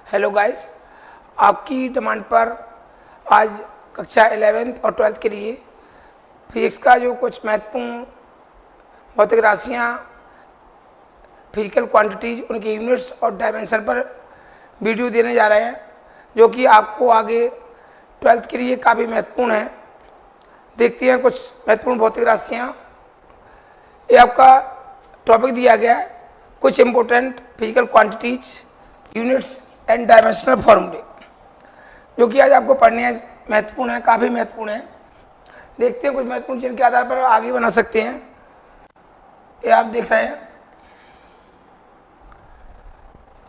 Hello guys, आपकी demand पर आज कक्षा 11th और 12th के लिए फिजिक्स का जो कुछ महत्वपूर्ण भौतिक राशियाँ, फिजिकल क्वांटिटीज, उनके यूनिट्स और डायमेंशन पर वीडियो देने जा रहे हैं, जो कि आपको आगे 12th के लिए काफ़ी महत्वपूर्ण है। देखते हैं कुछ महत्वपूर्ण भौतिक राशियाँ। ये आपका टॉपिक दिया गया है, कुछ important physical quantities, units and dimensional फॉर्मूले, जो कि आज आपको पढ़ने हैं, महत्वपूर्ण है, काफ़ी महत्वपूर्ण है। देखते हैं कुछ महत्वपूर्ण जिनके आधार पर आगे बना सकते हैं। ये आप देख रहे हैं,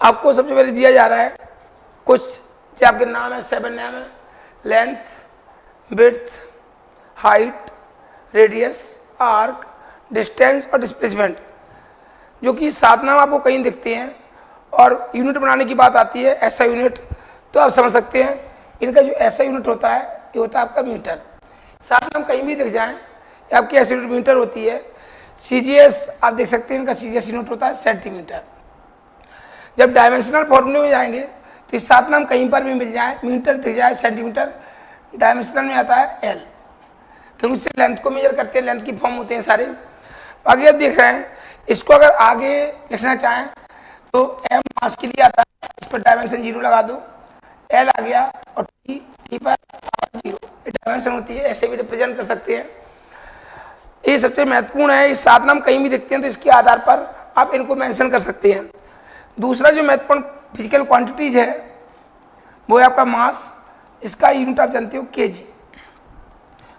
आपको सबसे पहले दिया जा रहा है कुछ, जैसे आपके नाम है, 7 नाम है, length, width, height, radius, arc, distance और डिस्प्लेसमेंट, जो कि 7 नाम आपको कहीं दिखते हैं। और यूनिट बनाने की बात आती है, ऐसा यूनिट, तो आप समझ सकते हैं इनका जो ऐसा यूनिट होता है, ये होता है आपका मीटर। 7 नाम कहीं भी दिख जाएं, ये आपकी ऐसी यूनिट मीटर होती है। सीजीएस आप देख सकते हैं, इनका सीजीएस यूनिट होता है सेंटीमीटर। जब डायमेंशनल फॉर्मूले में जाएंगे तो ये 7 नाम कहीं पर भी मिल जाए, मीटर दिख जाए, सेंटीमीटर, डायमेंशनल में आता है एल, क्योंकि उससे लेंथ को मेजर करते हैं, लेंथ की फॉर्म होते हैं सारे। आगे आप देख रहे हैं, इसको अगर आगे लिखना चाहें तो एम मास के लिए आता है, इस पर डायमेंशन 0 लगा दो, एल आ गया, और टी पर 0 डायमेंशन होती है, ऐसे भी रिप्रेजेंट कर सकते हैं। ये सबसे महत्वपूर्ण है। इस 7 नाम कहीं भी दिखते हैं तो इसके आधार पर आप इनको मेंशन कर सकते हैं। दूसरा जो महत्वपूर्ण फिजिकल क्वांटिटीज है वो है आपका मास। इसका यूनिट आप जानते हो केजी।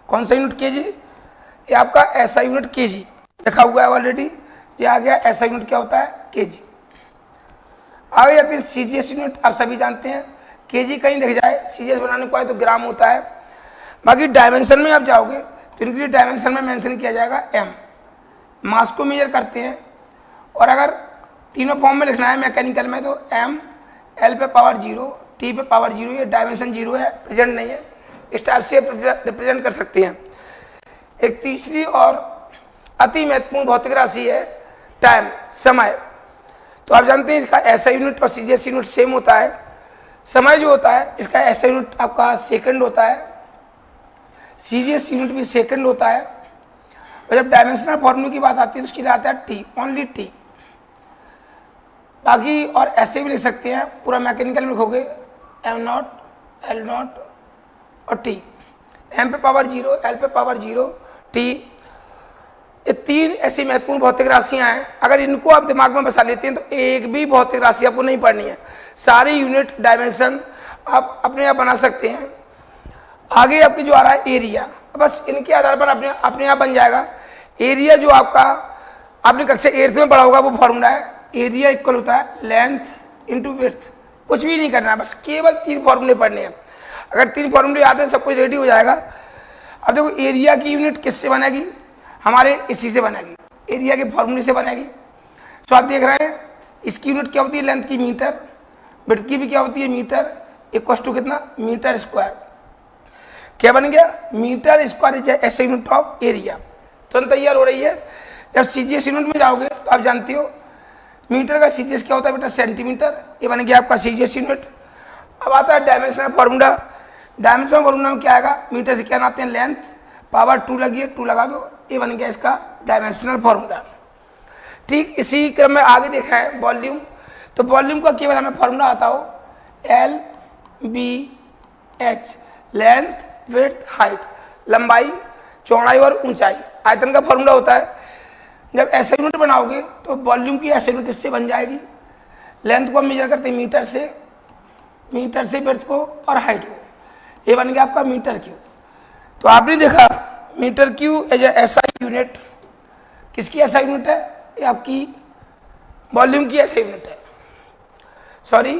कौन सा यूनिट? केजी। ये आपका ऐसा यूनिट केजी लिखा हुआ है ऑलरेडी, ये आ गया। ऐसा यूनिट क्या होता है? केजी। आगे जाते हैं सीजीएस यूनिट, आप सभी जानते हैं, केजी कहीं दिख जाए, सीजीएस बनाने को आए तो ग्राम होता है। बाकी डायमेंशन में आप जाओगे तो इनके लिए डायमेंशन में मेंशन किया जाएगा एम, मास को मेजर करते हैं। और अगर तीनों फॉर्म में लिखना है मैकेनिकल में तो एम, एल पे पावर 0, टी पे पावर 0, ये डायमेंशन 0 है, प्रेजेंट नहीं है, इस टाइप से रिप्रेजेंट कर सकते हैं। एक तीसरी और अति महत्वपूर्ण भौतिक राशि है टाइम, समय। तो आप जानते हैं इसका ऐसा यूनिट और सीजीएस यूनिट सेम होता है। समय जो होता है इसका ऐसा यूनिट आपका सेकंड होता है, सीजीएस यूनिट भी सेकंड होता है। और जब डायमेंशनल फॉर्मूले की बात आती है तो उसके लिए आता है टी, ओनली टी। बाकी और ऐसे भी लिख सकते हैं, पूरा मैकेनिकल में लिखोगे एम नॉट, एल नॉट और टी। एम पे पावर 0, एल पे पावर 0, टी। ये 3 ऐसी महत्वपूर्ण भौतिक राशियां हैं। अगर इनको आप दिमाग में बसा लेते हैं तो एक भी भौतिक राशि आपको नहीं पढ़नी है, सारी यूनिट डायमेंशन आप अपने आप बना सकते हैं। आगे आपकी जो आ रहा है एरिया, बस इनके आधार पर अपने आप बन जाएगा। एरिया जो आपका आपने कक्षा 8th में पढ़ा होगा वो फॉर्मूला है, एरिया इक्वल होता है लेंथ इंटू विड्थ। कुछ भी नहीं करना है, बस केवल 3 फॉर्मूले पढ़ने हैं। अगर 3 फॉर्मूले याद है सब कुछ रेडी हो जाएगा। अब देखो एरिया की यूनिट किससे बनेगी? हमारे इसी से बनेगी, एरिया के फॉर्मूले से बनेगी। सो आप देख रहे हैं इसकी यूनिट क्या होती है? लेंथ की मीटर, विड्थ की भी क्या होती है? मीटर, इक्वल टू कितना? Metre square. क्या बन गया? मीटर स्क्वायर ऐसे यूनिट ऑफ एरिया। तुरंत तैयार हो रही है। जब सीजीएस यूनिट में जाओगे तो आप जानते हो मीटर का सीजीएस क्या होता है बेटा? सेंटीमीटर। ये बन गया आपका सीजीएस यूनिट। अब आता है डायमेंशनल फॉर्मूला। डायमेंशनल फॉर्मूला में क्या आएगा? मीटर से क्या नापते हैं? लेंथ, पावर 2 लगी है, 2 लगा दो, ये बन गया इसका डायमेंशनल फॉर्मूला। ठीक इसी क्रम में आगे देखा है वॉल्यूम। तो वॉल्यूम का केवल हमें फॉर्मूला आता हो L B H, length, width, height, लंबाई, चौड़ाई और ऊंचाई, आयतन का फॉर्मूला होता है। जब ऐसा यूनिट बनाओगे तो वॉल्यूम की ऐसा यूनिट इससे बन जाएगी। लेंथ को हम मेजर करते हैं मीटर से विड्थ को और हाइट को, ये बन गया आपका मीटर क्यूब। तो आपने देखा मीटर क्यूब एज ऐसा यूनिट, किसकी ऐसा यूनिट है? ये आपकी वॉल्यूम की ऐसा यूनिट है। सॉरी,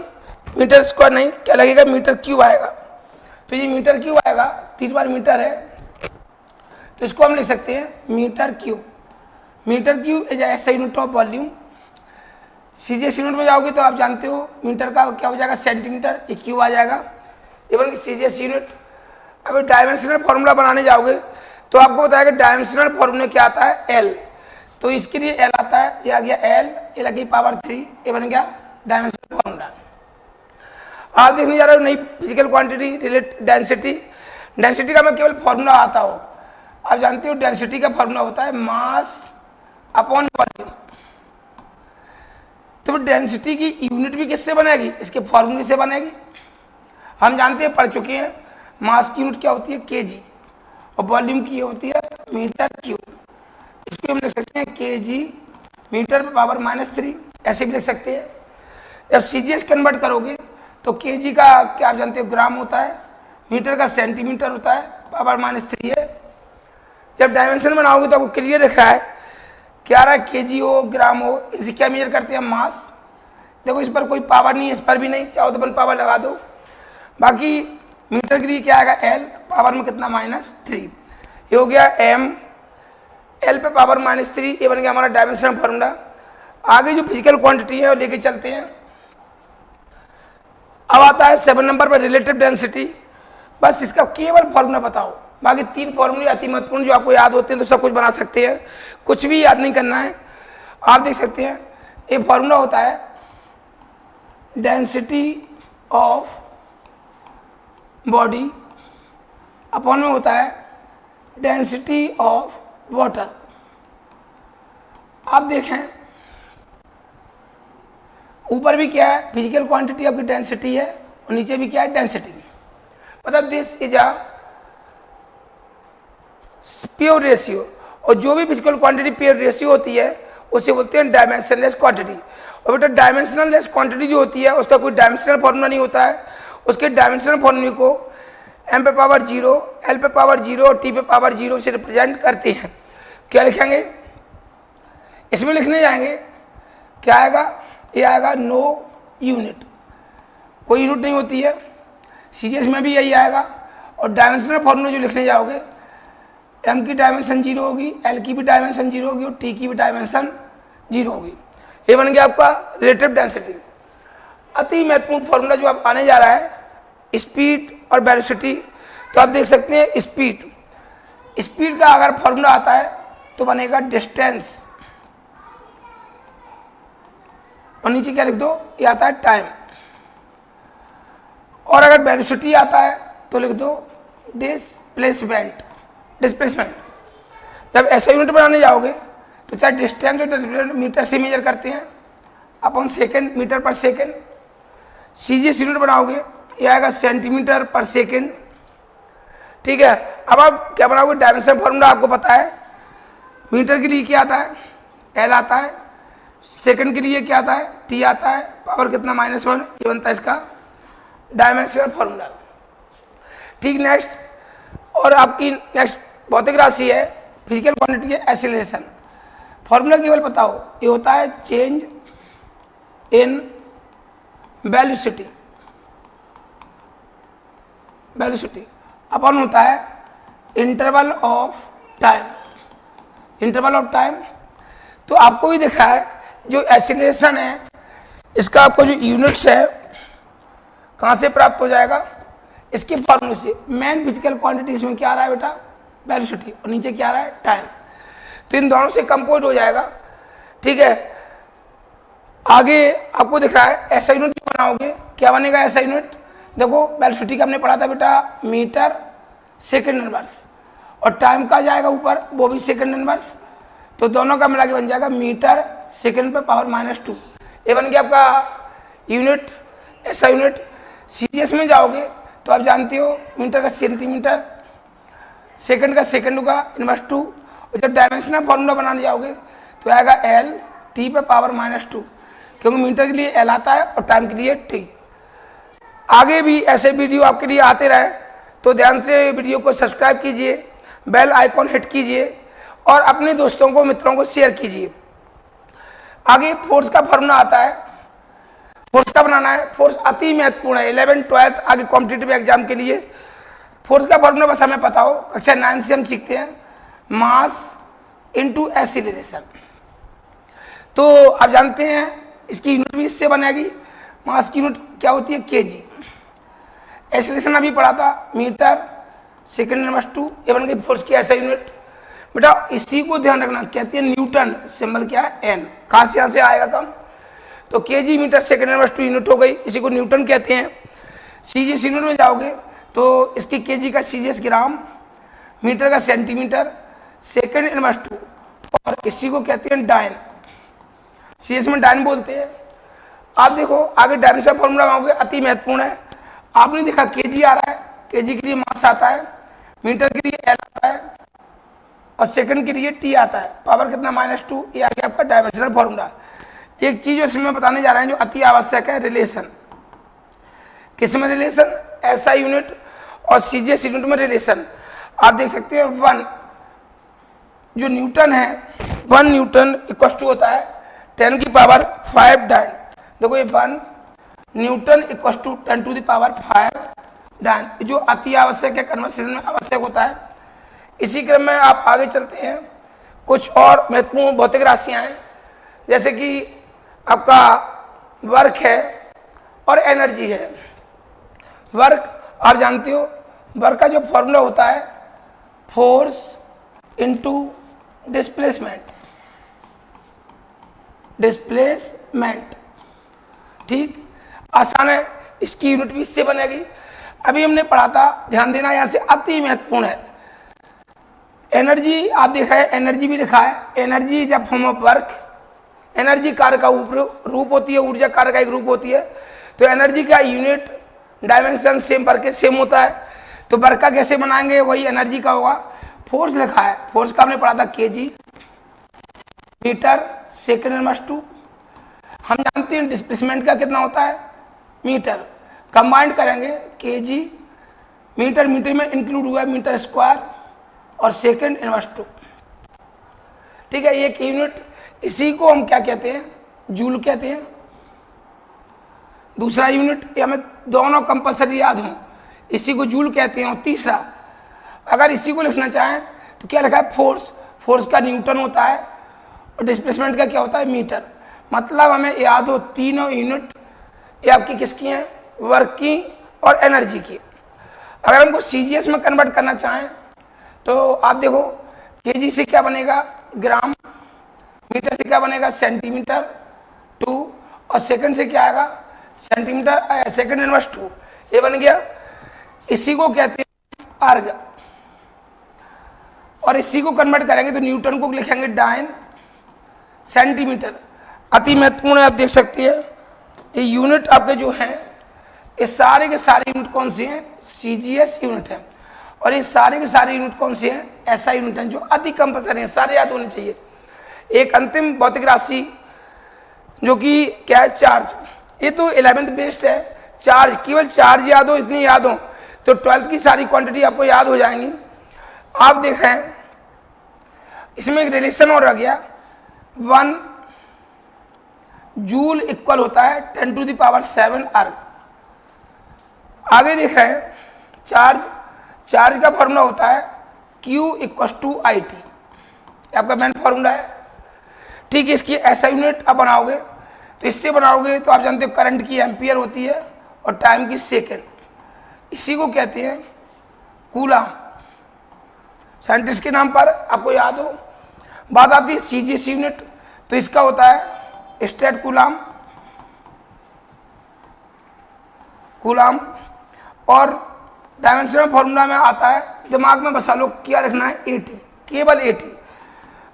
मीटर स्क्वायर नहीं, क्या लगेगा? मीटर क्यूब आएगा। तो ये मीटर क्यूब आएगा, 3 बार मीटर है तो इसको हम लिख सकते हैं metre cube. Metre cube as ऐसा unit of volume. CGS unit में जाओगे तो आप जानते हो मीटर का क्या हो जाएगा? सेंटीमीटर, ये क्यूब आ जाएगा, इवन सीजीएस यूनिट। अभी डायमेंशनल फॉर्मूला बनाने जाओगे तो आपको बताएगा डायमेंशनल फॉर्मूला क्या आता है? एल। तो इसके लिए एल आता है, ये आ गया एल, ये लगी पावर 3, ये बन गया डायमेंशनल फॉर्मूला। आप देखने जा रहे हो नई physical quantity relate density. Density का मैं केवल फॉर्मूला आता हो, आप जानते हो डेंसिटी का फॉर्मूला होता है मास अपॉन वॉल्यूम। तो डेंसिटी की यूनिट भी किससे बनेगी, इसके फॉर्मूले से बनेगी। हम जानते हैं, पढ़ चुके हैं, मास की यूनिट क्या होती है केजी और वॉल्यूम की होती है मीटर क्यूब। इसको हम लिख सकते हैं केजी मीटर पावर -3, ऐसे भी लिख सकते हैं। जब सीजीएस कन्वर्ट करोगे तो केजी का क्या आप जानते हो ग्राम होता है, मीटर का सेंटीमीटर होता है, पावर -3 है। जब डायमेंशन बनाओगे तो आपको क्लियर दिख रहा है क्या आ रहा है, केजी हो ग्राम हो, इसे क्या मेजर करते हैं मास। देखो इस पर कोई पावर नहीं है, इस पर भी नहीं, चाहो तो अपन पावर लगा दो। बाकी मीटर के लिए क्या आएगा एल, पावर में कितना -3, ये हो गया एम, एल पे पावर -3, ये बन गया हमारा डायमेंशनल फॉर्मूला। आगे जो फिजिकल क्वांटिटी है वो लेके चलते हैं। अब आता है 7 नंबर पर रिलेटिव डेंसिटी। बस इसका केवल फॉर्मूला बताओ, बाकी 3 फॉर्मूले अति महत्वपूर्ण जो आपको याद होते हैं तो सब कुछ बना सकते हैं, कुछ भी याद नहीं करना है। आप देख सकते हैं ये फॉर्मूला होता है डेंसिटी ऑफ बॉडी अपॉन में होता है डेंसिटी ऑफ वाटर। आप देखें ऊपर भी क्या है, फिजिकल क्वांटिटी आपकी डेंसिटी है और नीचे भी क्या है डेंसिटी। मतलब this is a pure ratio, और जो भी फिजिकल क्वांटिटी प्योर रेशियो होती है उसे बोलते हैं डायमेंशनलेस क्वांटिटी। और बेटा डायमेंशनलेस क्वांटिटी जो होती है उसका कोई डायमेंशनल फॉर्मूला नहीं होता है, उसके डायमेंशनल फॉर्मूले को m पे पावर 0, l पे पावर 0 और t पे पावर 0 से रिप्रेजेंट करते हैं। क्या लिखेंगे इसमें, लिखने जाएंगे क्या आएगा, ये आएगा नो यूनिट, कोई यूनिट नहीं होती है। सीजीएस में भी यही आएगा। और डायमेंशनल फॉर्मूला जो लिखने जाओगे m की डायमेंशन 0 होगी, l की भी डायमेंशन 0 होगी और t की भी डायमेंशन 0 होगी। ये बन गया आपका रिलेटिव डेंसिटी। अति महत्वपूर्ण फॉर्मूला जो आप आने जा रहा है स्पीड और वेलोसिटी। तो आप देख सकते हैं स्पीड का अगर फॉर्मूला आता है तो बनेगा डिस्टेंस, और नीचे क्या लिख दो, ये आता है टाइम। और अगर वेलोसिटी आता है तो लिख दो डिस्प्लेसमेंट। जब ऐसा यूनिट बनाने जाओगे तो चाहे डिस्टेंस और मीटर से मेजर करते हैं अपॉन सेकेंड, मीटर पर सेकेंड। सीजीएस यूनिट बनाओगे ये आएगा सेंटीमीटर पर सेकेंड, ठीक है। अब आप क्या बनाओगे, डायमेंशन फॉर्मूला आपको पता है, मीटर के लिए क्या आता है एल आता है, सेकंड के लिए क्या आता है टी आता है, पावर कितना -1, ये बनता है इसका डायमेंशनल फॉर्मूला। ठीक, नेक्स्ट, और आपकी नेक्स्ट भौतिक राशि है फिजिकल क्वांटिटी है एक्सीलरेशन। फॉर्मूला केवल बताओ, ये होता है चेंज इन वेलोसिटी अपन होता है इंटरवल ऑफ टाइम। तो आपको भी दिख रहा है जो एक्सीलरेशन है इसका आपको जो यूनिट्स है कहाँ से प्राप्त हो जाएगा, इसके फॉर्मूले से। मेन फिजिकल क्वांटिटी इसमें क्या आ रहा है बेटा वेलोसिटी, और नीचे क्या आ रहा है टाइम। तो इन दोनों से कंपोज हो जाएगा, ठीक है। आगे आपको दिख रहा है ऐसा यूनिट बनाओगे, क्या बनेगा ऐसा यूनिट, देखो वेलोसिटी का हमने पढ़ा था बेटा मीटर सेकंड इनवर्स, और टाइम का जाएगा ऊपर वो भी सेकंड इनवर्स, तो दोनों का मिला के बन जाएगा मीटर सेकंड पे पावर -2। ये बन गया आपका यूनिट, ऐसा यूनिट। सीजीएस में जाओगे तो आप जानते हो मीटर का सेंटीमीटर, सेकंड का सेकंड होगा -2, और जब डायमेंशनल फॉर्मूला बनाने जाओगे तो आएगा एल टी पे पावर -2, क्योंकि मीटर के लिए एल आता है और टाइम के लिए टी। आगे भी ऐसे वीडियो आपके लिए आते रहे तो ध्यान से वीडियो को सब्सक्राइब कीजिए, बेल आइकॉन हिट कीजिए और अपने दोस्तों को मित्रों को शेयर कीजिए। आगे फोर्स का फॉर्मूला आता है, फोर्स का बनाना है। फोर्स अति महत्वपूर्ण है 11th 12th आगे कॉम्पिटिटिव एग्जाम के लिए। फोर्स का फॉर्मूला बस हमें पता हो, कक्षा 9 से हम सीखते हैं, मास इनटू एक्सीलरेशन। तो आप जानते हैं इसकी यूनिट भी इससे बनेगी, मास की यूनिट क्या होती है केजी। एक्सीलरेशन अभी पढ़ा था मीटर सेकंड -2, ये बन गई फोर्स की ऐसा यूनिट। बेटा इसी को ध्यान रखना, कहती है न्यूटन, सिंबल क्या है एन। कहाँ से यहाँ से आएगा काम, तो केजी मीटर सेकंड -2 यूनिट हो गई, इसी को न्यूटन कहते हैं। सीजीएस यूनिट में जाओगे तो इसकी केजी का सीजीएस ग्राम, मीटर का सेंटीमीटर, सेकंड इनवर्स 2, और इसी को कहते हैं डाइन। सीएस में डाइन बोलते हैं। आप देखो आगे डायमेंशन फॉर्मूला मांगोगे, अति महत्वपूर्ण है। आपने देखा केजी आ रहा है, केजी के लिए मास आता है, मीटर के लिए एल आता है, और सेकंड के लिए टी आता है। पावर कितना -2, ये आ गया आपका डायमेंशनल फॉर्मूला। एक चीज इसमें बताने जा रहे हैं जो अति आवश्यक है, रिलेशन। किसमें रिलेशन? एसआई यूनिट और सीजीएस यूनिट में रिलेशन। आप देख सकते हैं 1 जो न्यूटन है, 1 न्यूटन इक्वल टू होता है 10 की पावर 5 डाइन। देखो ये 1 newton equal to 10 to the power 5 dyne, जो अति आवश्यक है, कन्वर्सेशन में आवश्यक होता है। इसी क्रम में आप आगे चलते हैं। कुछ और महत्वपूर्ण भौतिक राशियां हैं, जैसे कि आपका वर्क है और एनर्जी है। वर्क आप जानते हो, वर्क का जो फॉर्मूला होता है फोर्स इनटू डिस्प्लेसमेंट, डिस्प्लेसमेंट। ठीक, आसान है, इसकी यूनिट भी इससे बनेगी। अभी हमने पढ़ा था, ध्यान देना, यहां से अति महत्वपूर्ण है। एनर्जी आप देख रहे हैं, एनर्जी भी लिखा है, energy is a form of work. Energy कार्य का रूप होती है, ऊर्जा कार्य का एक रूप होती है। तो एनर्जी का यूनिट डायमेंशन सेम वर्क के सेम होता है। तो वर्क का कैसे बनाएंगे, वही एनर्जी का होगा। फोर्स लिखा है, फोर्स का हमने पढ़ा था केजी, मीटर, सेकंड इनवर्स 2। हम जानते हैं डिस्प्लेसमेंट का कितना होता है, मीटर। कंबाइंड करेंगे केजी, मीटर, मीटर में इंक्लूड हुआ है मीटर स्क्वायर, और सेकंड इनवर्स 2। ठीक है, एक यूनिट, इसी को हम क्या कहते हैं, जूल कहते हैं। दूसरा यूनिट, ये हमें दोनों कंपल्सरी याद हों, इसी को जूल कहते हैं। और तीसरा, अगर इसी को लिखना चाहें तो क्या लिखा है, फोर्स। फोर्स का न्यूटन होता है, और डिस्प्लेसमेंट का क्या होता है, मीटर। मतलब हमें याद हो तीनों यूनिट ये आपकी किसकी हैं, वर्क की और एनर्जी की। अगर हमको सीजीएस में कन्वर्ट करना चाहें तो आप देखो केजी से क्या बनेगा, ग्राम, मीटर से क्या बनेगा, सेंटीमीटर 2, और सेकंड से क्या आएगा, सेंटीमीटर, सेकंड इनवर्स 2, ये बन गया। इसी को कहते हैं अर्ग। और इसी को कन्वर्ट करेंगे तो न्यूटन को लिखेंगे डाइन, सेंटीमीटर। अति महत्वपूर्ण है, आप देख सकते हैं ये यूनिट आपके जो हैं, ये सारे के सारे यूनिट कौन से हैं, सीजीएस यूनिट है। और ये सारे के सारे यूनिट कौन से हैं, ऐसा यूनिट है, जो अति कंपल्सरी है, सारे याद होने चाहिए। एक अंतिम भौतिक राशि जो कि क्या है, चार्ज। ये तो 11th बेस्ड है, चार्ज। केवल चार्ज याद हो, इतनी याद हो तो 12th की सारी क्वांटिटी आपको याद हो जाएंगी। आप देख रहे हैं इसमें एक रिलेशन और रह गया, 1 जूल इक्वल होता है 10 टू द पावर 7 अर्ग। आगे देख रहे हैं चार्ज, चार्ज का फॉर्मूला होता है Q इक्वल टू IT, आपका मेन फॉर्मूला है। ठीक है, इसकी ऐसा यूनिट आप बनाओगे तो इससे बनाओगे तो आप जानते हो करंट की एम्पियर होती है और टाइम की सेकंड। इसी को कहते हैं कूलम, साइंटिस्ट के नाम पर आपको याद हो। बात आती है सीजीएस यूनिट, तो इसका होता है स्टेट कूलम, कूलम। और डायमेंशनल फॉर्मूला में आता है, दिमाग में बसा लो क्या रखना है, 80, केवल 80।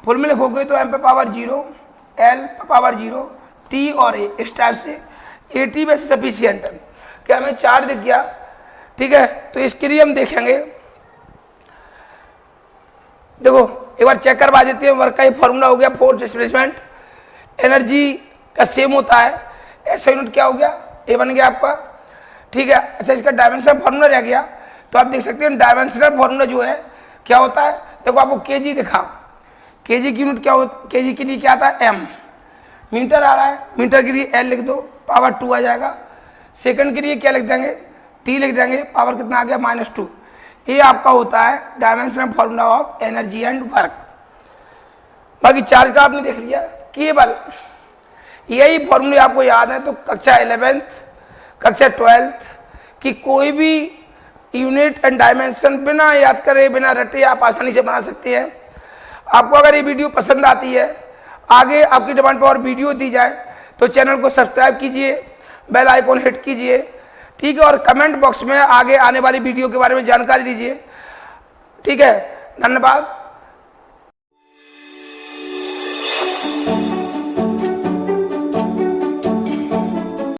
फुल में लिखोगे तो m पे पावर 0, l पे पावर 0, t और a, इस टाइप से 80 वैसे सफिशियंट है। क्या हमें चार्ज दिख गया, ठीक है। तो इसके लिए हम देखेंगे, देखो एक बार चेक करवा देते हैं। वर्क का ये फॉर्मूला हो गया, फोर्स, डिस्प्लेसमेंट, एनर्जी का सेम होता है। ऐसा यूनिट क्या हो गया, ए बन गया आपका, ठीक है। अच्छा, इसका डायमेंशनल फॉर्मूला रह गया, तो आप देख सकते हैं डायमेंशनल फॉर्मूला जो है क्या होता है। देखो आपको केजी दिखा, केजी की यूनिट क्या हो, केजी के लिए क्या आता है, एम। मीटर आ रहा है, मीटर के लिए एल लिख दो, पावर 2 आ जाएगा। सेकंड के लिए क्या लिख देंगे, टी लिख देंगे, पावर कितना आ गया, -2। ये आपका होता है dimensional formula of energy and work. बाकी चार्ज का आपने देख लिया। केवल यही फॉर्मूले आपको याद है तो कक्षा 11th, कक्षा 12th की कोई भी यूनिट एंड डायमेंशन बिना याद करे, बिना रटे आप आसानी से बना सकते हैं। आपको अगर ये वीडियो पसंद आती है, आगे आपकी डिमांड पर और वीडियो दी जाए तो चैनल को सब्सक्राइब कीजिए, बेल आइकॉन हिट कीजिए, ठीक है, और कमेंट बॉक्स में आगे आने वाली वीडियो के बारे में जानकारी दीजिए। ठीक है, धन्यवाद।